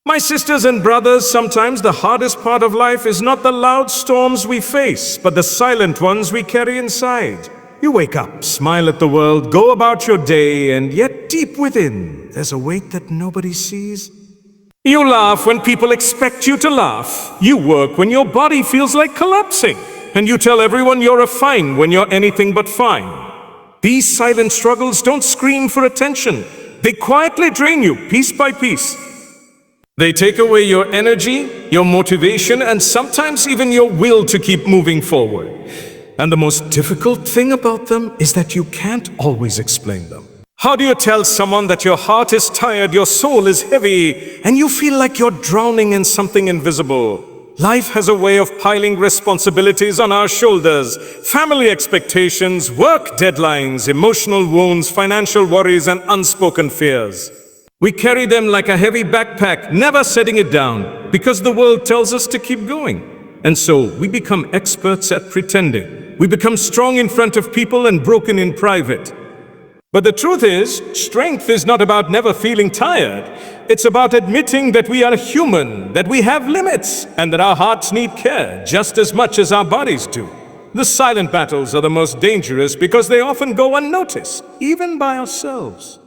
My sisters and brothers, sometimes the hardest part of life is not the loud storms we face, but the silent ones we carry inside. You wake up, smile at the world, go about your day, and yet deep within, there's a weight that nobody sees. You laugh when people expect you to laugh. You work when your body feels like collapsing. And you tell everyone you're fine when you're anything but fine. These silent struggles don't scream for attention. They quietly drain you piece by piece. They take away your energy, your motivation, and sometimes even your will to keep moving forward. And the most difficult thing about them is that you can't always explain them. How do you tell someone that your heart is tired, your soul is heavy, and you feel like you're drowning in something invisible? Life has a way of piling responsibilities on our shoulders. Family expectations, work deadlines, emotional wounds, financial worries, and unspoken fears. We carry them like a heavy backpack, never setting it down, because the world tells us to keep going. And so we become experts at pretending. We become strong in front of people and broken in private. But the truth is, strength is not about never feeling tired. It's about admitting that we are human, that we have limits, and that our hearts need care just as much as our bodies do. The silent battles are the most dangerous because they often go unnoticed, even by ourselves.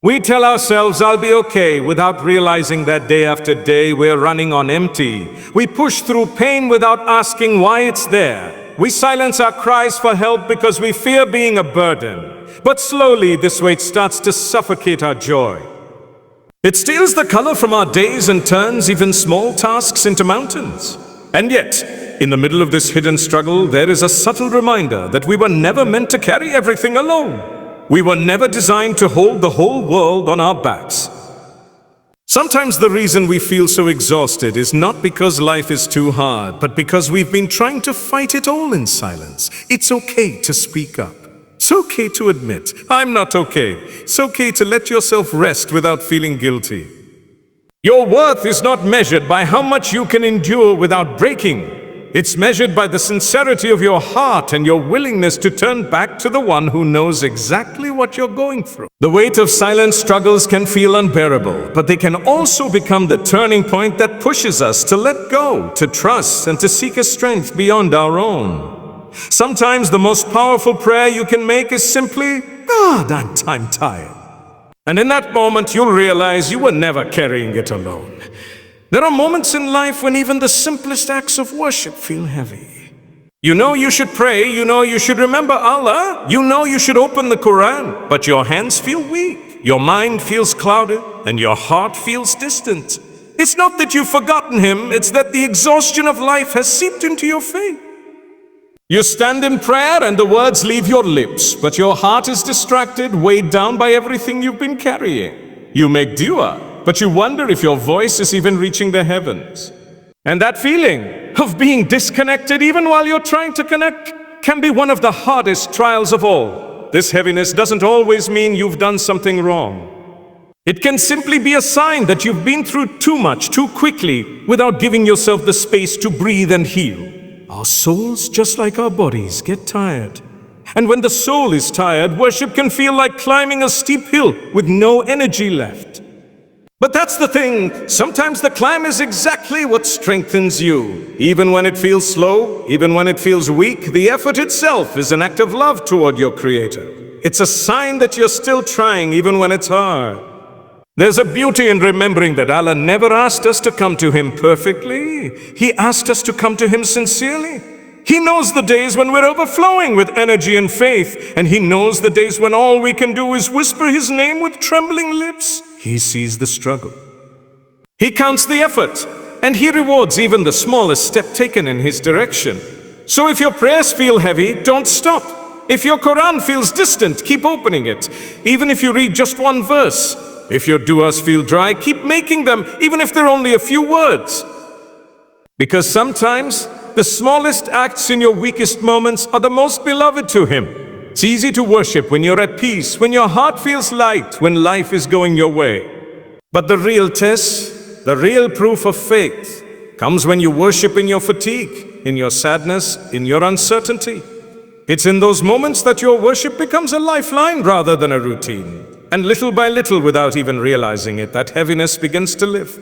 We tell ourselves, I'll be okay, without realizing that day after day we're running on empty. We push through pain without asking why it's there. We silence our cries for help because we fear being a burden. But slowly this weight starts to suffocate our joy. It steals the color from our days and turns even small tasks into mountains. And yet, in the middle of this hidden struggle, there is a subtle reminder that we were never meant to carry everything alone. We were never designed to hold the whole world on our backs. Sometimes the reason we feel so exhausted is not because life is too hard, but because we've been trying to fight it all in silence. It's okay to speak up. It's okay to admit, I'm not okay. It's okay to let yourself rest without feeling guilty. Your worth is not measured by how much you can endure without breaking. It's measured by the sincerity of your heart and your willingness to turn back to the one who knows exactly what you're going through. The weight of silent struggles can feel unbearable, but they can also become the turning point that pushes us to let go, to trust, and to seek a strength beyond our own. Sometimes the most powerful prayer you can make is simply, God, I'm tired. And in that moment, you'll realize you were never carrying it alone. There are moments in life when even the simplest acts of worship feel heavy. You know you should pray, you know you should remember Allah, you know you should open the Quran, but your hands feel weak, your mind feels clouded, and your heart feels distant. It's not that you've forgotten Him, it's that the exhaustion of life has seeped into your faith. You stand in prayer and the words leave your lips, but your heart is distracted, weighed down by everything you've been carrying. You make dua, but you wonder if your voice is even reaching the heavens. And that feeling of being disconnected even while you're trying to connect can be one of the hardest trials of all. This heaviness doesn't always mean you've done something wrong. It can simply be a sign that you've been through too much, too quickly, without giving yourself the space to breathe and heal. Our souls, just like our bodies, get tired. And when the soul is tired, worship can feel like climbing a steep hill with no energy left. But that's the thing, sometimes the climb is exactly what strengthens you. Even when it feels slow, even when it feels weak, the effort itself is an act of love toward your Creator. It's a sign that you're still trying even when it's hard. There's a beauty in remembering that Allah never asked us to come to Him perfectly. He asked us to come to Him sincerely. He knows the days when we're overflowing with energy and faith, and He knows the days when all we can do is whisper His name with trembling lips. He sees the struggle. He counts the effort, and He rewards even the smallest step taken in His direction. So if your prayers feel heavy, don't stop. If your Quran feels distant, keep opening it, even if you read just one verse. If your duas feel dry, keep making them, even if they're only a few words. Because sometimes, the smallest acts in your weakest moments are the most beloved to Him. It's easy to worship when you're at peace, when your heart feels light, when life is going your way. But the real test, the real proof of faith, comes when you worship in your fatigue, in your sadness, in your uncertainty. It's in those moments that your worship becomes a lifeline rather than a routine. And little by little, without even realizing it, that heaviness begins to lift.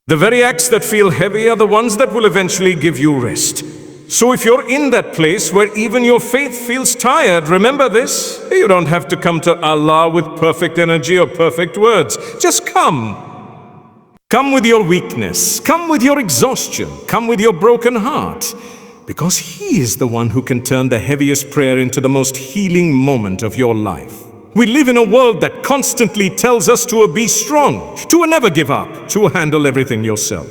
The very acts that feel heavy are the ones that will eventually give you rest. So if you're in that place where even your faith feels tired, remember this: you don't have to come to Allah with perfect energy or perfect words. Just come. Come with your weakness, come with your exhaustion, come with your broken heart, because He is the one who can turn the heaviest prayer into the most healing moment of your life. We live in a world that constantly tells us to be strong, to never give up, to handle everything yourself.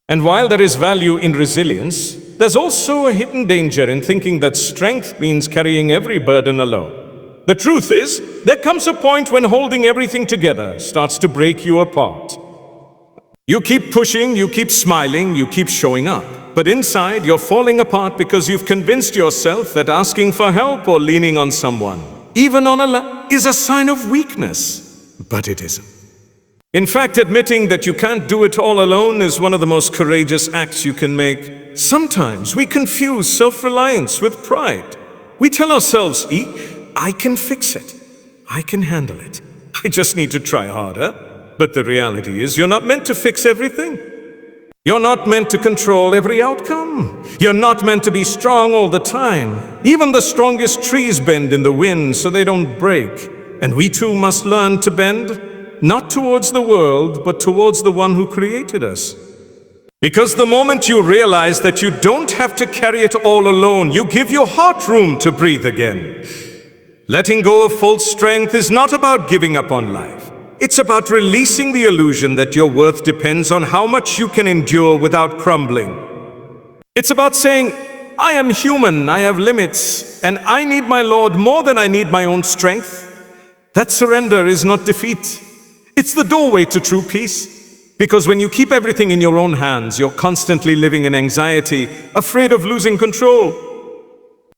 And while there is value in resilience, there's also a hidden danger in thinking that strength means carrying every burden alone. The truth is, there comes a point when holding everything together starts to break you apart. You keep pushing, you keep smiling, you keep showing up. But inside, you're falling apart because you've convinced yourself that asking for help or leaning on someone, even on is a sign of weakness. But it isn't. In fact, admitting that you can't do it all alone is one of the most courageous acts you can make. Sometimes we confuse self-reliance with pride. We tell ourselves, I can fix it. I can handle it. I just need to try harder. But the reality is, you're not meant to fix everything. You're not meant to control every outcome. You're not meant to be strong all the time. Even the strongest trees bend in the wind so they don't break. And we too must learn to bend, not towards the world, but towards the one who created us. Because the moment you realize that you don't have to carry it all alone, you give your heart room to breathe again. Letting go of false strength is not about giving up on life. It's about releasing the illusion that your worth depends on how much you can endure without crumbling. It's about saying, I am human, I have limits, and I need my Lord more than I need my own strength. That surrender is not defeat. It's the doorway to true peace. Because when you keep everything in your own hands, you're constantly living in anxiety, afraid of losing control.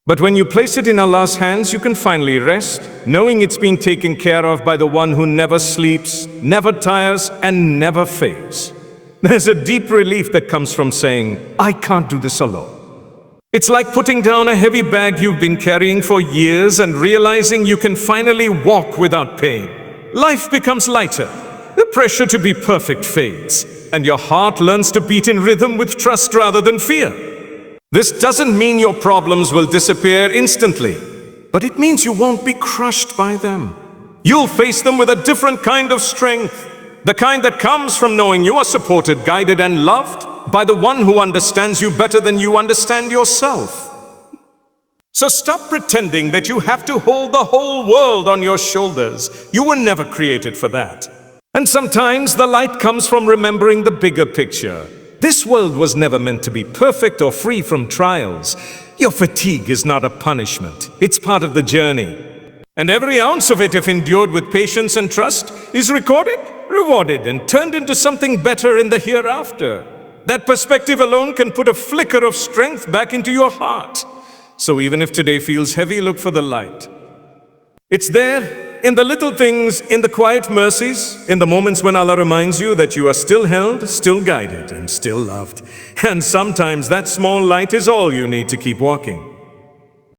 But when you place it in Allah's hands, you can finally rest, knowing it's being taken care of by the one who never sleeps, never tires, and never fails. There's a deep relief that comes from saying, I can't do this alone. It's like putting down a heavy bag you've been carrying for years and realizing you can finally walk without pain. Life becomes lighter. The pressure to be perfect fades, and your heart learns to beat in rhythm with trust rather than fear. This doesn't mean your problems will disappear instantly, but it means you won't be crushed by them. You'll face them with a different kind of strength, the kind that comes from knowing you are supported, guided, and loved by the one who understands you better than you understand yourself. So stop pretending that you have to hold the whole world on your shoulders. You were never created for that. And sometimes the light comes from remembering the bigger picture. This world was never meant to be perfect or free from trials. Your fatigue is not a punishment. It's part of the journey. And every ounce of it, if endured with patience and trust, is recorded, rewarded, and turned into something better in the hereafter. That perspective alone can put a flicker of strength back into your heart. So even if today feels heavy, look for the light. It's there, in the little things, in the quiet mercies, in the moments when Allah reminds you that you are still held, still guided, and still loved. And sometimes that small light is all you need to keep walking.